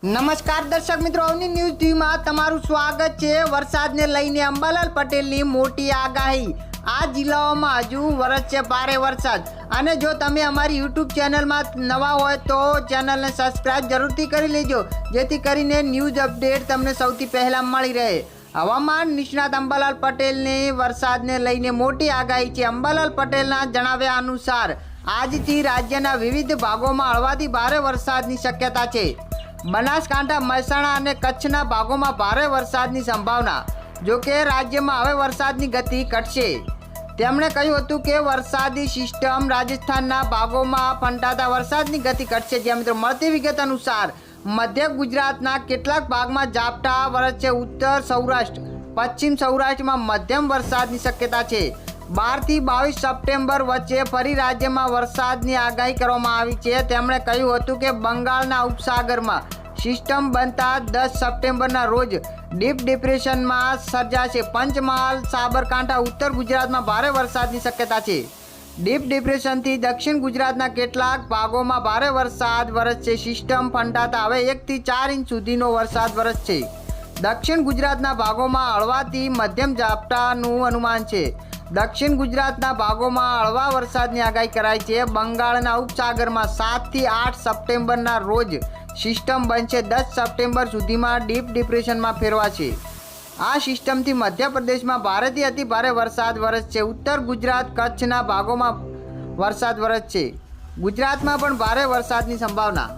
નમસ્કાર દર્શક મિત્રો, અવની ન્યૂઝ ટીવીમાં તમારું સ્વાગત છે। વરસાદને લઈને અંબાલાલ પટેલની મોટી આગાહી। આ જિલ્લાઓમાં હજુ વરસશે ભારે વરસાદ। અને જો તમે અમારી યુટ્યુબ ચેનલમાં નવા હોય તો ચેનલને સબસ્ક્રાઇબ જરૂરથી કરી લેજો, જેથી કરીને ન્યૂઝ અપડેટ તમને સૌથી પહેલાં મળી રહે। હવામાન નિષ્ણાત અંબાલાલ પટેલની વરસાદને લઈને મોટી આગાહી છે। અંબાલાલ પટેલના જણાવ્યા અનુસાર આજથી રાજ્યના વિવિધ ભાગોમાં હળવાથી ભારે વરસાદની શક્યતા છે। બનાસકાંઠા, મહેસાણા અને કચ્છના ભાગોમાં ભારે વરસાદની સંભાવના। જો કે રાજ્યમાં હવે વરસાદની ગતિ ઘટશે। તેમણે કહ્યું હતું કે વરસાદી સિસ્ટમ રાજસ્થાનના ભાગોમાં ફંટાતા વરસાદની ગતિ ઘટશે। જ્યાં મિત્રો મળતી વિગત અનુસાર મધ્ય ગુજરાતના કેટલાક ભાગમાં ઝાપટા વરસશે। ઉત્તર સૌરાષ્ટ્ર, પશ્ચિમ સૌરાષ્ટ્રમાં મધ્યમ વરસાદની શક્યતા છે। 12 થી 22 સપ્ટેમ્બર વચ્ચે ફરી રાજ્યમાં વરસાદની આગાહી કરવામાં આવી છે। તેમણે કહ્યું હતું કે બંગાળના ઉપસાગરમાં સિસ્ટમ બનતા 10 સપ્ટેમ્બરના રોજ ડીપ ડિપ્રેશનમાં સર્જાશે। પંચમહાલ, સાબરકાંઠા, ઉત્તર ગુજરાતમાં ભારે વરસાદની શક્યતા છે। ડીપ ડિપ્રેશનથી દક્ષિણ ગુજરાતના કેટલાક ભાગોમાં ભારે વરસાદ વરસશે। સિસ્ટમ ફંટાતા હવે 1 થી 4 ઇંચ સુધીનો વરસાદ વરસશે। દક્ષિણ ગુજરાતના ભાગોમાં હળવાથી મધ્યમ ઝાપટાનું અનુમાન છે। દક્ષિણ ગુજરાતના ભાગોમાં હળવા વરસાદની આગાહી કરાઈ છે। બંગાળના ઉપસાગરમાં 7 થી 8 સપ્ટેમ્બરના રોજ સિસ્ટમ બનશે। 10 સપ્ટેમ્બર સુધીમાં ડીપ ડિપ્રેશનમાં ફેરવાશે। આ સિસ્ટમથી મધ્યપ્રદેશમાં ભારેથી અતિ ભારે વરસાદ વરસશે। ઉત્તર ગુજરાત, કચ્છના ભાગોમાં વરસાદ વરસશે। ગુજરાતમાં પણ ભારે વરસાદની સંભાવના।